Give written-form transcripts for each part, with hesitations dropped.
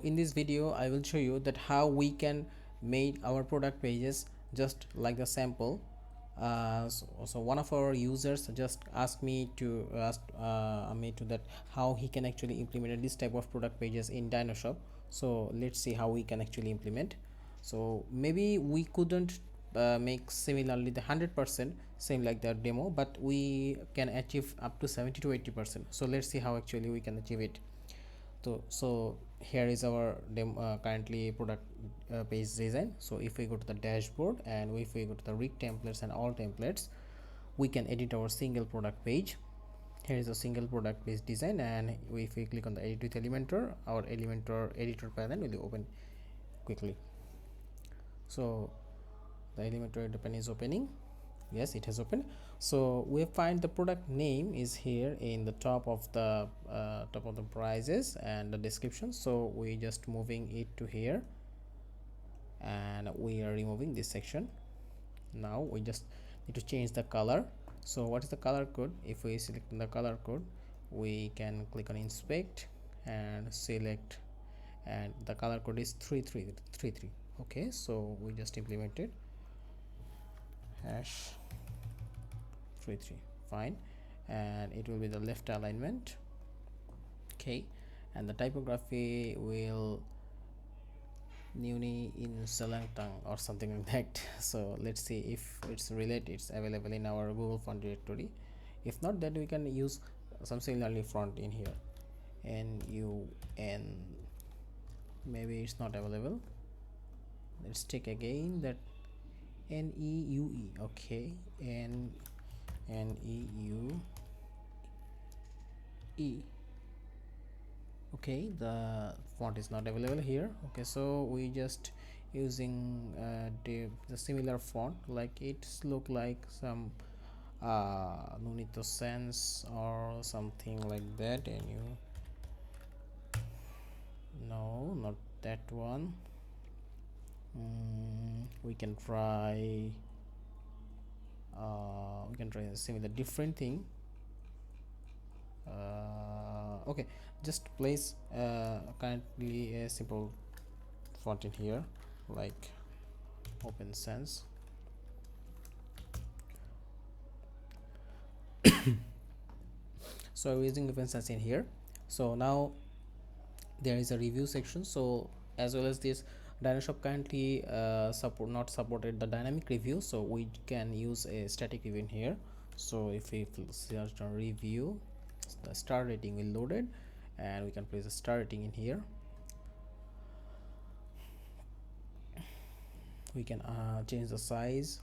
In this video I will show you that how we can make our product pages just like the sample. So one of our users just asked me to that how he can actually implement this type of product pages in DynoShop. So let's see how we can actually implement. So maybe we couldn't make similarly the 100% same like the demo, but we can achieve up to 70 to 80%. So let's see how actually we can achieve it. So here is our currently product page design. So if we go to the dashboard and if we go to the rig templates and all templates, we can edit our single product page. Here is a single product page design, and if we click on the edit with Elementor, our Elementor editor panel will open quickly. So the Elementor editor panel is opening. Yes, it has opened. So we find the product name is here in the top of the prices and the description. So we just moving it to here, and we are removing this section. Now we just need to change the color. So what is the color code? If we select the color code, we can click on inspect and select, and the color code is 3333. Okay, so we just implemented hash 33, fine, and it will be the left alignment. Okay, and the typography will Nuni in Selangtang or something like that. So let's see if it's related, it's available in our Google font directory. If not, then we can use some similarly font in here. NUN, maybe it's not available. Let's check again that NEUE. Okay, NEUE. Okay, the font is not available here. Okay, so we just using the similar font, like it's look like some Nunito Sense or something like that. And you no, not that one. We can try a similar different thing. Okay, just place currently a simple font in here like Open Sans. So we're using Open Sans in here. So now there is a review section. So as well as this, DynoShop currently not supported the dynamic review, so we can use a static review in here. So if we search on review, the star rating will loaded, and we can place a star rating in here. We can change the size.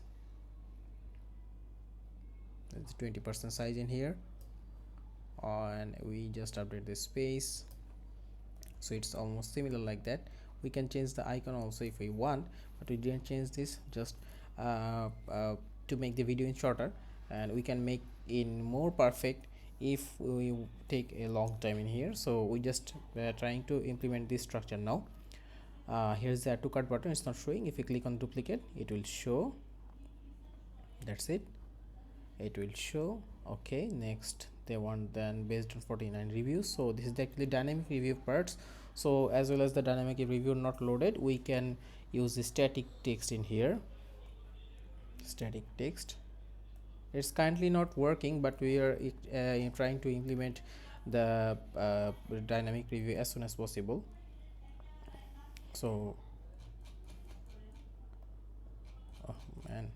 It's 20% size in here, and we just update the space, so it's almost similar like that. We can change the icon also if we want, but we didn't change this, just to make the video in shorter, and we can make in more perfect if we take a long time in here. So we just trying to implement this structure now. Here's the add to cart button. It's not showing. If you click on duplicate, it will show. That's it, it will show. Okay, next they want then based on 49 reviews. So this is the actually dynamic review parts. So as well as the dynamic review not loaded, we can use the static text in here. Static text, it's currently not working, but we are trying to implement the dynamic review as soon as possible. So oh man,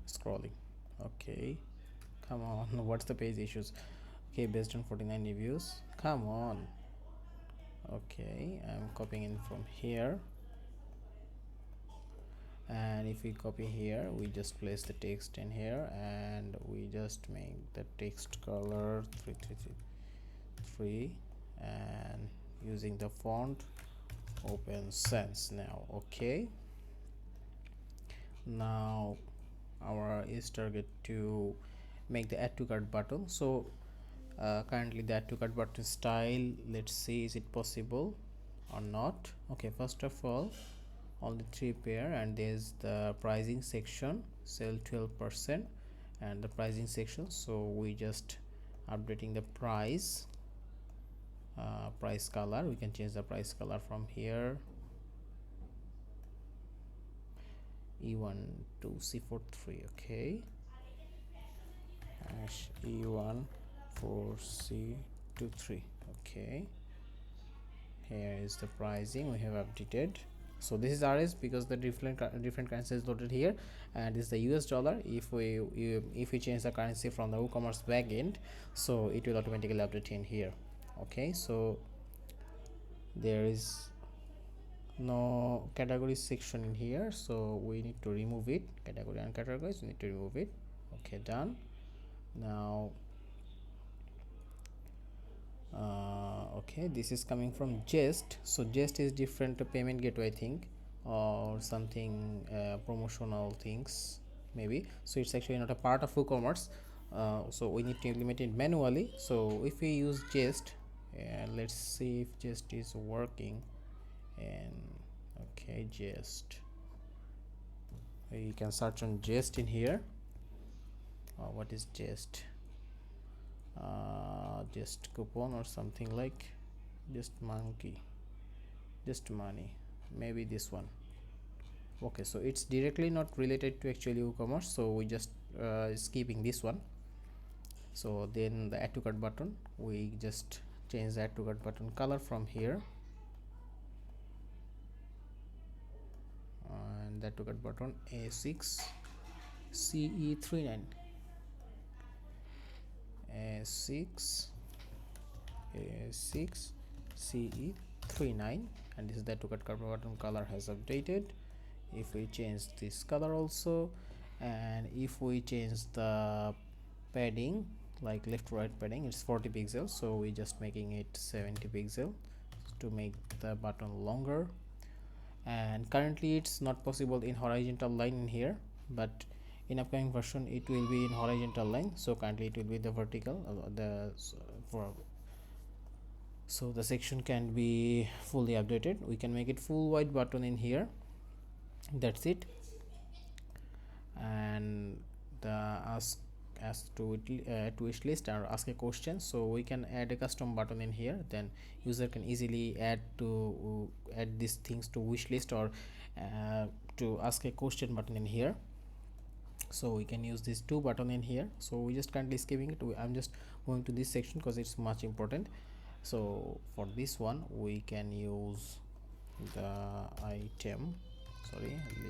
scrolling. Okay, come on. What's the page issues? Okay, based on 49 reviews, come on. Okay, I'm copying in from here, and if we copy here, we just place the text in here, and we just make the text color 3333, and using the font Open Sans now. Okay, now our is target to make the add to cart button. So currently the add to cart button style, let's see is it possible or not. Okay, first of all, only 3 pair, and there's the pricing section, sell 12%, and the pricing section. So we just updating the price. price color. We can change the price color from here, E1 to C43. Okay, hash E1 for C23. Okay, here is the pricing we have updated. So this is RS because the different currency is loaded here, and this is the US dollar. If we change the currency from the WooCommerce backend, so it will automatically update in here. Okay, so there is no category section in here, so we need to remove it. Category and categories, we need to remove it. Okay, done. Now okay, this is coming from Jest. So Jest is different payment gateway, I think, or something, promotional things maybe. So it's actually not a part of WooCommerce, so we need to implement it manually. So if we use Jest, and let's see if Jest is working. And okay, Jest, you can search on Jest in here. What is Jest? Just coupon or something like just monkey, just money, maybe this one. Okay, so it's directly not related to actually WooCommerce, so we just skipping this one. So then the add to cart button, we just change the add to cart button color from here, and that to cart button A6 CE39, A6 CE39, and this is the to cart button color has updated. If we change this color also, and if we change the padding, like left to right padding, it's 40 pixels, so we just making it 70 pixel to make the button longer. And currently it's not possible in horizontal line in here, but in upcoming version it will be in horizontal line. So currently it will be the vertical, so the section can be fully updated. We can make it full white button in here. That's it. And the ask to wish list or ask a question, so we can add a custom button in here. Then user can easily add these things to wish list or to ask a question button in here. So we can use these two button in here. So we just currently skipping it. I'm just going to this section because it's much important. So for this one we can use the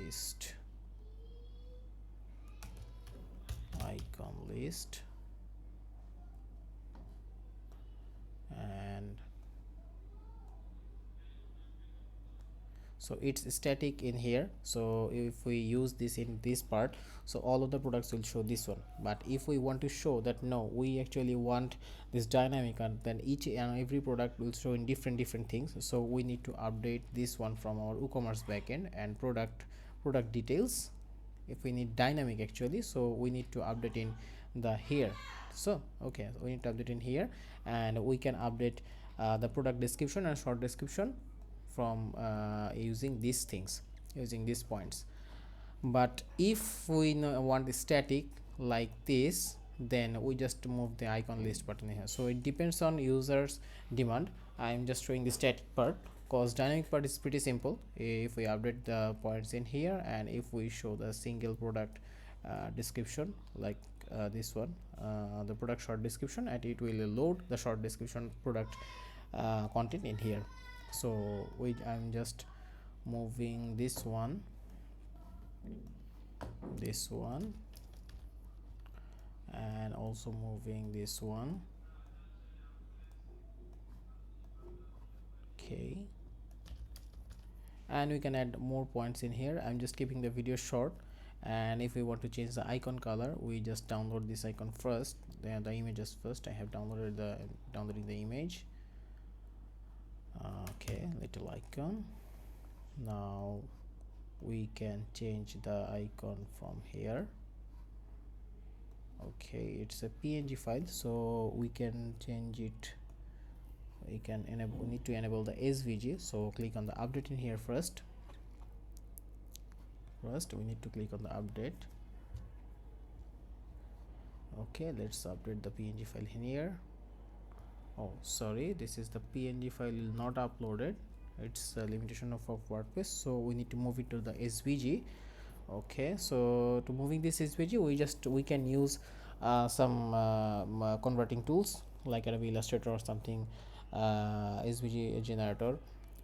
list, icon list, and so it's static in here. So if we use this in this part, so all of the products will show this one. But if we want to show that no, we actually want this dynamic, and then each and every product will show in different things, so we need to update this one from our WooCommerce backend and product details. If we need dynamic actually, so we need to update in the here. So okay, so we need to update in here, and we can update the product description and short description from using these things, using these points. But if we want the static like this, then we just move the icon list button here. So it depends on users demand. I am just showing the static part because dynamic part is pretty simple. If we update the points in here, and if we show the single product description like this one, the product short description, and it will load the short description product content in here. So I'm just moving this one, and also moving this one. Okay, and we can add more points in here. I'm just keeping the video short. And if we want to change the icon color, we just download this icon first, then the images first. I have downloading the image. Okay, little icon. Now we can change the icon from here. Okay, it's a PNG file, so we can change it. We need to enable the SVG, so click on the update in here first. We need to click on the update. Okay, let's update the PNG file in here. Oh, sorry, this is the png file not uploaded. It's a limitation of WordPress, so we need to move it to the svg. Okay, so to moving this svg, we can use some converting tools like Adobe Illustrator or something, svg generator.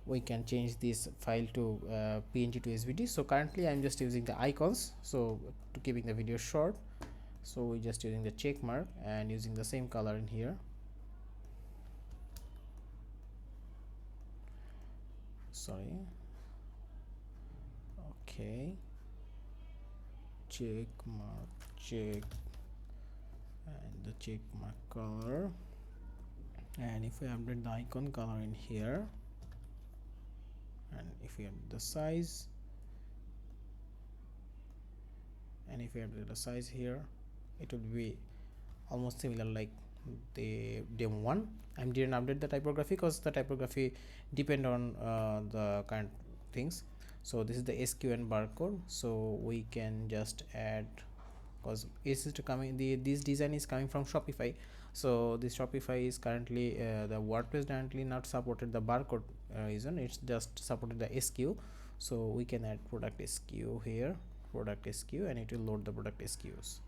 We can change this file to png to svg. So currently I'm just using the icons, so to keeping the video short, so we're just using the check mark and using the same color in here. Sorry. Okay, check mark, check, and the check mark color, and if we update the icon color in here, and if we update the size, and if we update the size here, it will be almost similar like the demo one. I didn't update the typography because the typography depend on the current things. So this is the SQN barcode, so we can just add, because this is coming, this design is coming from Shopify. So this Shopify is currently the WordPress currently not supported the barcode reason, it's just supported the SKU. So we can add product SKU here, product SKU, and it will load the product SKUs.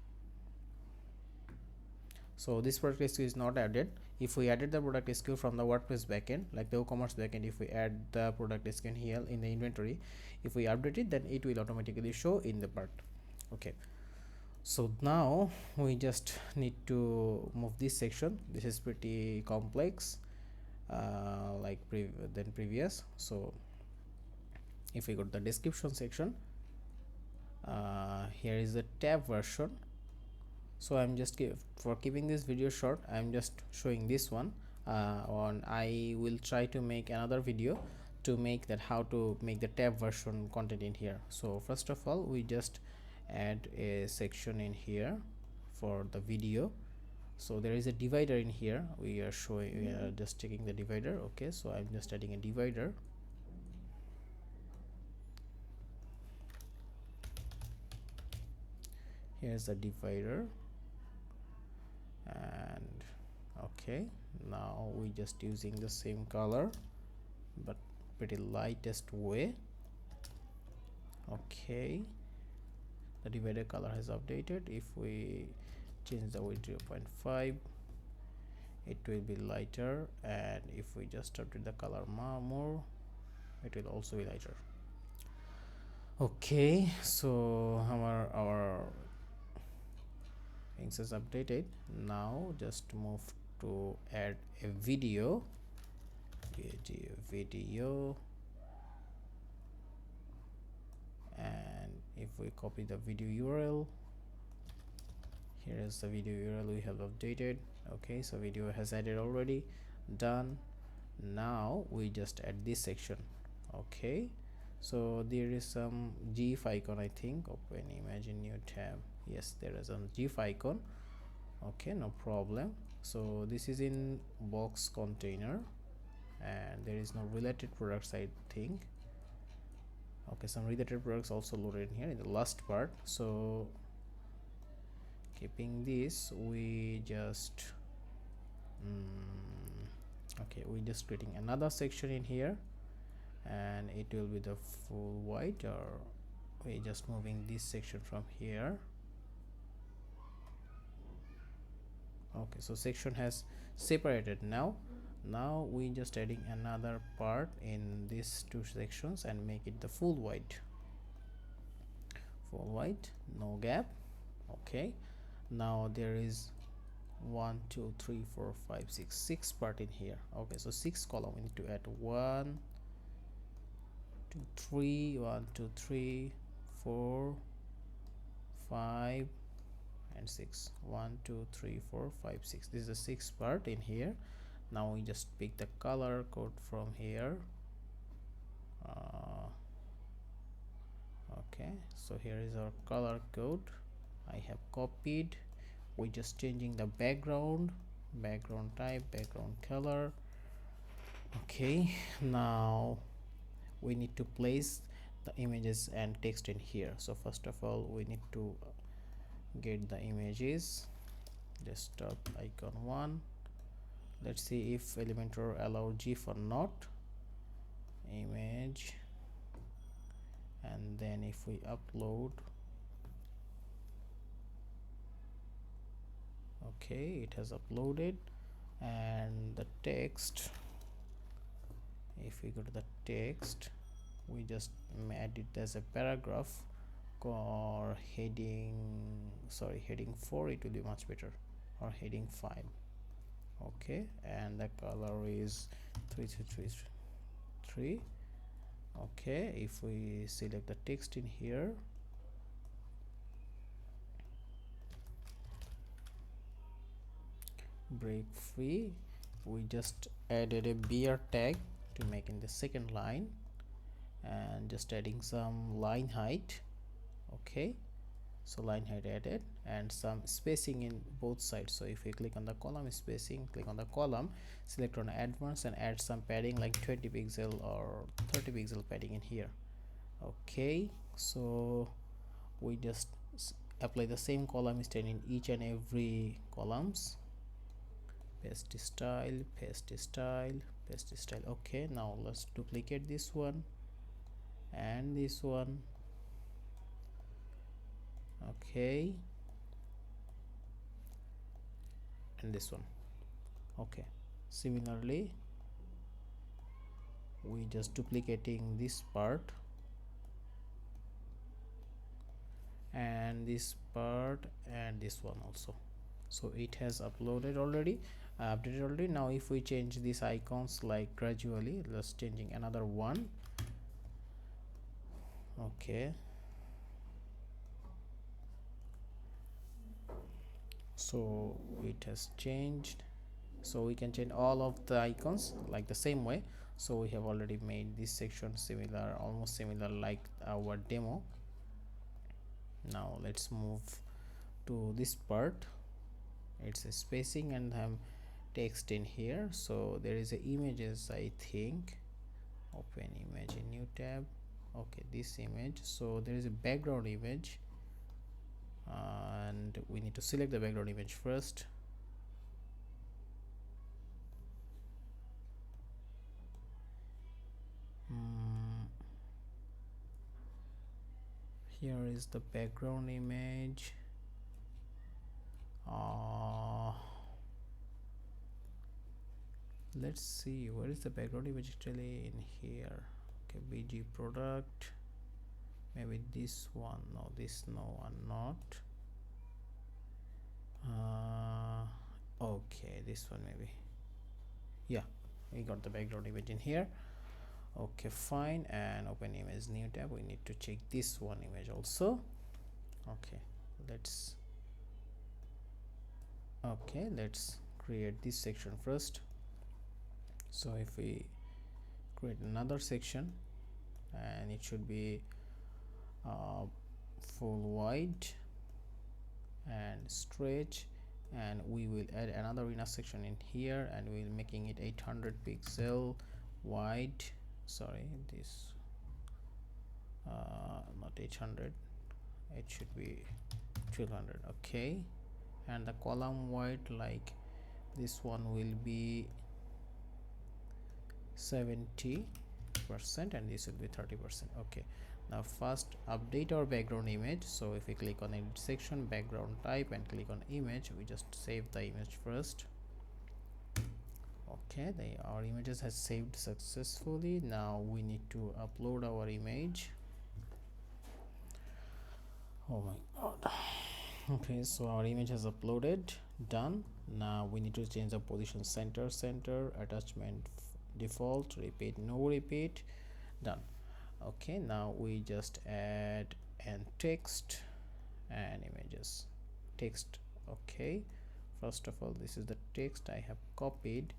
So this product SKU is not added. If we added the product SKU from the WordPress backend, like the WooCommerce backend, if we add the product SKU here in the inventory, if we update it, then it will automatically show in the part. Okay, so now we just need to move this section. This is pretty complex, like than previous. So if we go to the description section, here is the tab version. So I'm just for keeping this video short, I'm just showing this one. I will try to make another video to make that, how to make the tab version content in here. So first of all, we just add a section in here for the video. So there is a divider in here. We are just checking the divider. Okay, so I'm just adding a divider. Here's the divider, and okay, now we just using the same color but pretty lightest way. Okay, the divider color has updated. If we change the width 0.5, it will be lighter, and if we just update the color more, it will also be lighter. Okay, so our things is updated. Now just move to add a video, and if we copy the video URL, here is the video URL we have updated. Okay, so video has added already, done. Now we just add this section. Okay, so there is some GIF icon, I think. Open image in new tab. Yes, there is a GIF icon. Okay, no problem. So this is in box container, and there is no related products, I think. Okay, some related products also loaded in here in the last part. So keeping this, we just okay, we just creating another section in here, and it will be the full white, or we just moving this section from here. Okay, so section has separated. Now we just adding another part in these two sections and make it the full white, no gap. Okay, now there is 1 2 3 4 5 6 part in here. Okay, so 6 column, we need to add 1 2 3 1 2 3 4 5 and 6. 1 2 3 4 5 6. This is the 6th part in here. Now we just pick the color code from here. Okay, so here is our color code. I have copied. We just changing the background type, background color. Okay, now we need to place the images and text in here. So first of all, we need to get the images, desktop icon 1, Let's see if Elementor allow GIF or not. Image, and then if we upload, okay, it has uploaded. And the text, if we go to the text, we just add it as a paragraph or heading, sorry, heading 4, it will be much better, or heading 5. Okay, and the color is 3333. Okay, if we select the text in here, break free, we just added a BR tag to make in the second line, and just adding some line height. Okay, so line height added, and some spacing in both sides. So if we click on the column spacing, click on the column, select on advanced, and add some padding like 20 pixel or 30 pixel padding in here. Okay, so we just apply the same column stain in each and every columns. Paste style, paste style, paste style. Okay, now let's duplicate this one and this one. Okay, and this one. Okay, similarly we just duplicating this part and this part and this one also. So it has uploaded already, updated already. Now if we change these icons like gradually, let's changing another one. Okay, so it has changed. So we can change all of the icons like the same way. So we have already made this section similar, almost similar like our demo. Now let's move to this part. It's a spacing and text in here. So there is a images, I think. Open image in new tab. Okay, this image. So there is a background image, and we need to select the background image first. Here is the background image. Let's see, where is the background image actually? In here. Okay, BG product, maybe this one. No, this, no one, not. Okay, this one maybe. Yeah, we got the background image in here. Okay, fine. And open image new tab, we need to check this one image also. Okay, let's create this section first. So if we create another section, and it should be full wide and stretch, and we will add another inner section in here, and we'll making it 800 pixel wide. Sorry, this not 800, it should be 1200. Okay, and the column wide, like this one will be 70%, and this will be 30%. Okay, now first update our background image. So if we click on edit section, background type, and click on image, we just save the image first. Okay, our images has saved successfully. Now we need to upload our image. Oh my god. Okay, so our image has uploaded, done. Now we need to change the position, center, attachment default, repeat, no repeat, done. Okay, now we just add and text and images, text. Okay, first of all, this is the text I have copied,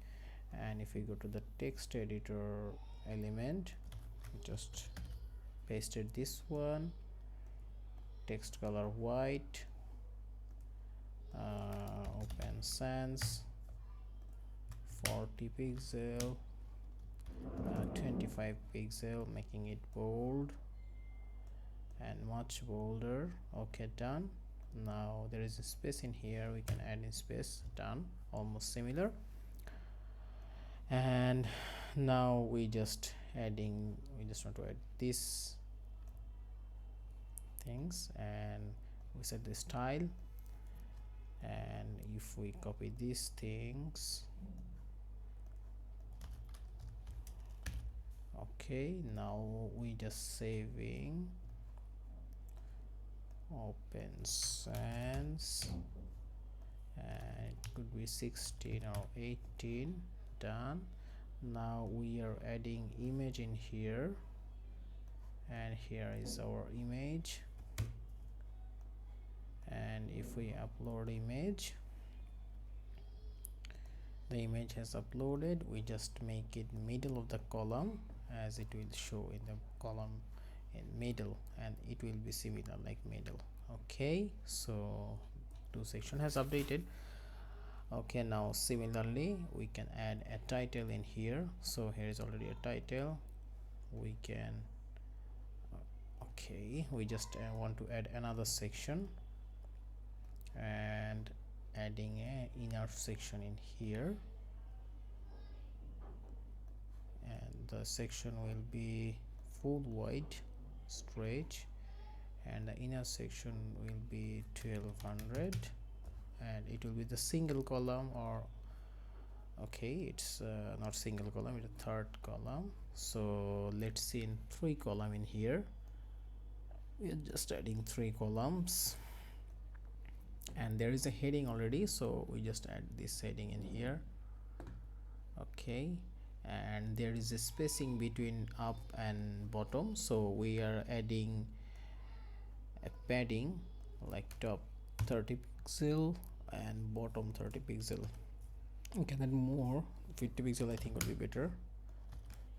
and if we go to the text editor element, just pasted this one, text color white, open sans, 40 pixel, 25 pixel, making it bold and much bolder. Okay, done. Now there is a space in here, we can add in space, done, almost similar. And now we just want to add these things, and we set the style. And if we copy these things, okay, now we just saving open sans, and it could be 16 or 18. Done. Now we are adding image in here, and here is our image. And if we upload image, the image has uploaded. We just make it middle of the column, as it will show in the column in middle, and it will be similar like middle. Okay, so two section has updated. Okay, now similarly we can add a title in here. So here is already a title. We can okay, we just want to add another section, and adding a inner section in here, and the section will be full wide stretch, and the inner section will be 1200, and it will be the single column, or okay, it's not single column, it's a third column. So let's see in 3 column in here. We are just adding 3 columns, and there is a heading already, so we just add this heading in here. Okay, and there is a spacing between up and bottom, so we are adding a padding like top 30 pixel and bottom 30 pixel. We can add more, 50 pixel I think would be better,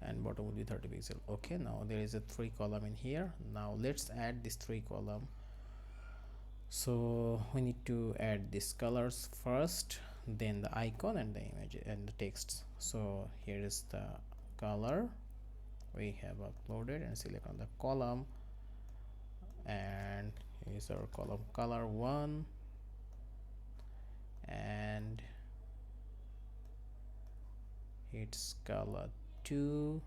and bottom will be 30 pixel. Okay, now there is a 3 column in here. Now let's add this 3 column. So we need to add these colors first, then the icon and the image and the text. So here is the color we have uploaded, and select on the column, and here's our column color 1, and its color 2,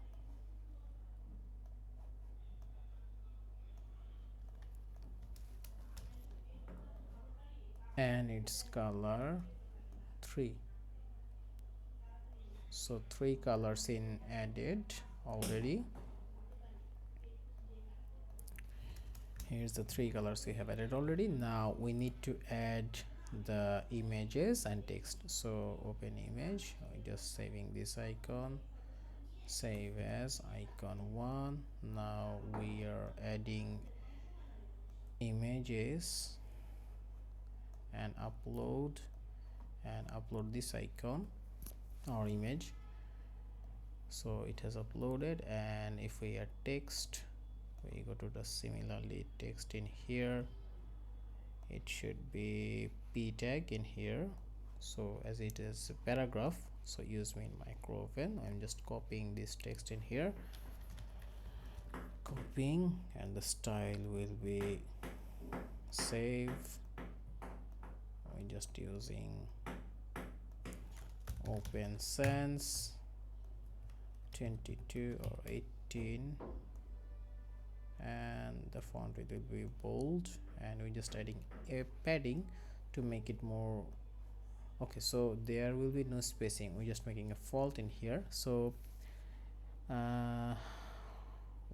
and its color 3. So 3 colors in added already. Here's the 3 colors we have added already. Now we need to add the images and text. So open image, we're just saving this icon, save as icon 1. Now we are adding images and upload this icon or image. So it has uploaded, and if we add text, we go to the similarly text in here. It should be p tag in here. So as it is a paragraph, so use min micro open. I'm just copying this text in here, copying, and the style will be save. I'm just using open sans 22 or 18, and the font will be bold, and we're just adding a padding to make it more. Okay, so there will be no spacing, we're just making a fault in here. So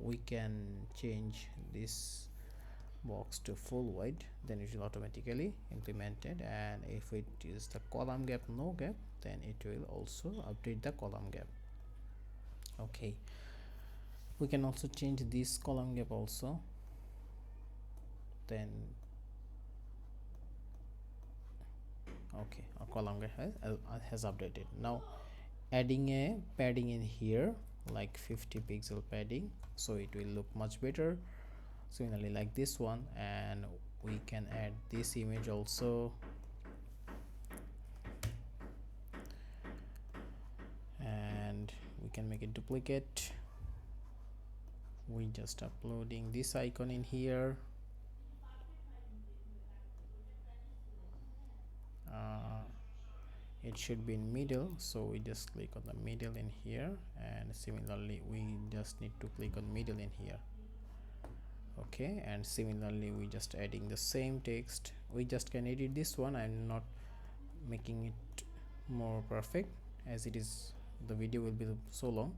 we can change this box to full wide, then it will automatically implemented. And if it is the column gap no gap, then it will also update the column gap. Okay, we can also change this column gap also, then okay, our column gap has updated. Now adding a padding in here like 50 pixel padding, so it will look much better, similarly like this one. And we can add this image also, and we can make it duplicate. We just uploading this icon in here, it should be in middle, so we just click on the middle in here, and similarly we just need to click on middle in here. Okay, and similarly we just adding the same text. We just can edit this one. I'm not making it more perfect as it is, the video will be so long.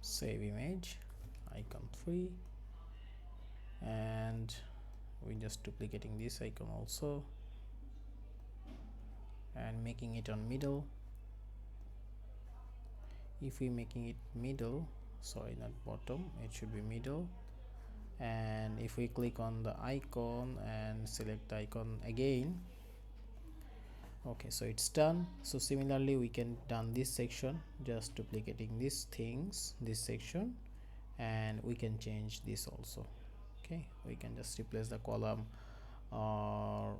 Save image, icon 3, and we just duplicating this icon also and making it on middle. If we making it middle, sorry, not bottom, it should be middle. And if we click on the icon and select the icon again, okay, so it's done. So similarly we can done this section, just duplicating these things, this section, and we can change this also. Okay, we can just replace the column, or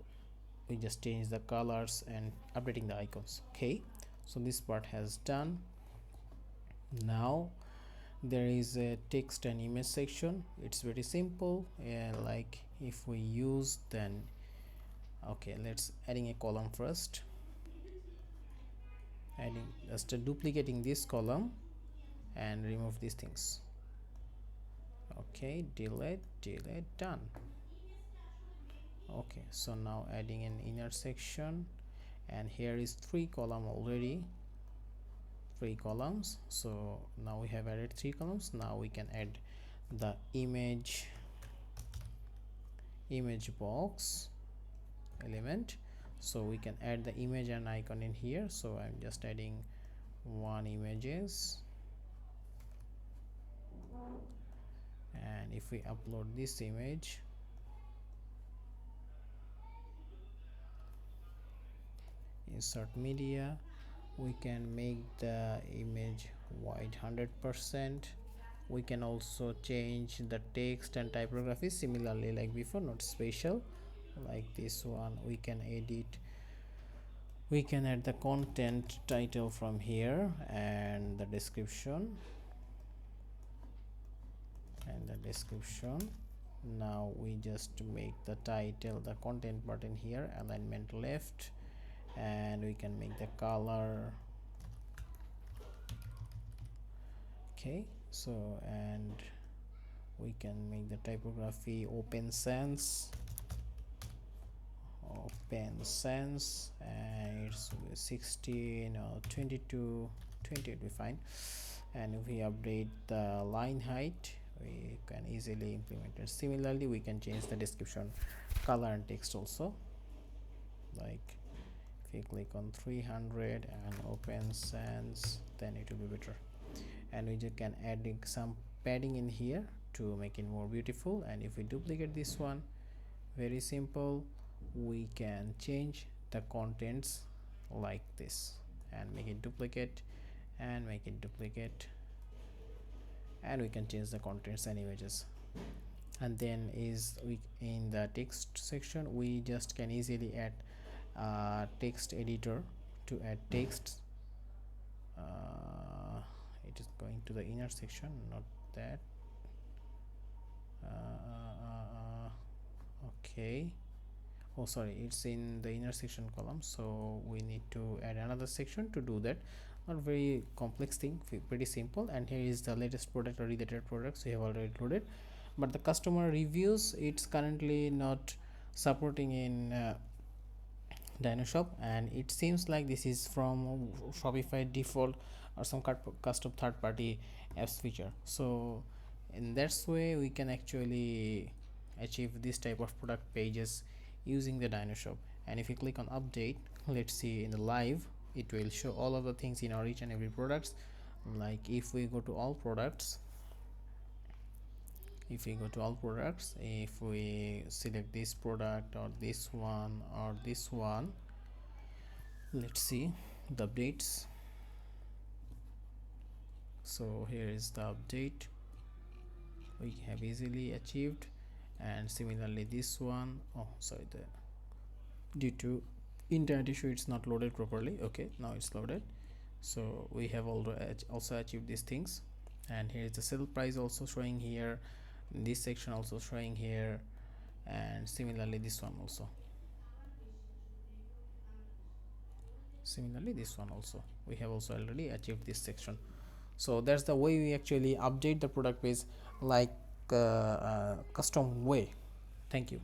we just change the colors and updating the icons. Okay, so this part has done. Now there is a text and image section. It's very simple, like if we use, then okay, let's adding a column first, adding just duplicating this column and remove these things. Okay, delete, done. Okay, so now adding an inner section, and here is 3 column already, 3 columns. So now we have added 3 columns. Now we can add the image box element, so we can add the image and icon in here. So I'm just adding 1 images, and if we upload this image, insert media, we can make the image white 100%. We can also change the text and typography similarly like before, not special. Like this one, we can edit, we can add the content title from here and the description, now we just make the title, the content button here, alignment left, and we can make the color. Okay, so and we can make the typography open sans, and it's 16 or 22, 28 will be fine. And if we update the line height, we can easily implement it. Similarly we can change the description, color and text also, like if you click on 300 and open sans, then it will be better. And we just can add some padding in here to make it more beautiful. And if we duplicate this one, very simple, we can change the contents like this and make it duplicate and make it duplicate, and we can change the contents and images. And then is we in the text section, we just can easily add text editor to add text. It is going to the inner section, not that. Okay, oh sorry, it's in the inner section column, so we need to add another section to do that. Not very complex thing, pretty simple. And here is the latest product or related products we have already loaded, but the customer reviews, it's currently not supporting in DynoShop, and it seems like this is from Shopify default or some custom third-party apps feature. So in that way we can actually achieve this type of product pages using the DynoShop. And if you click on update, let's see in the live, it will show all of the things in our each and every products. Like if we go to all products, if we select this product or this one or this one, let's see the updates. So here is the update we have easily achieved. And similarly this one, oh sorry, due to internet issue it's not loaded properly. Okay, now it's loaded. So we have also achieved these things. And here is the sale price also showing here, this section also showing here, and similarly this one also. Similarly this one also, we have also already achieved this section. So that's the way we actually update the product page, like custom way. Thank you.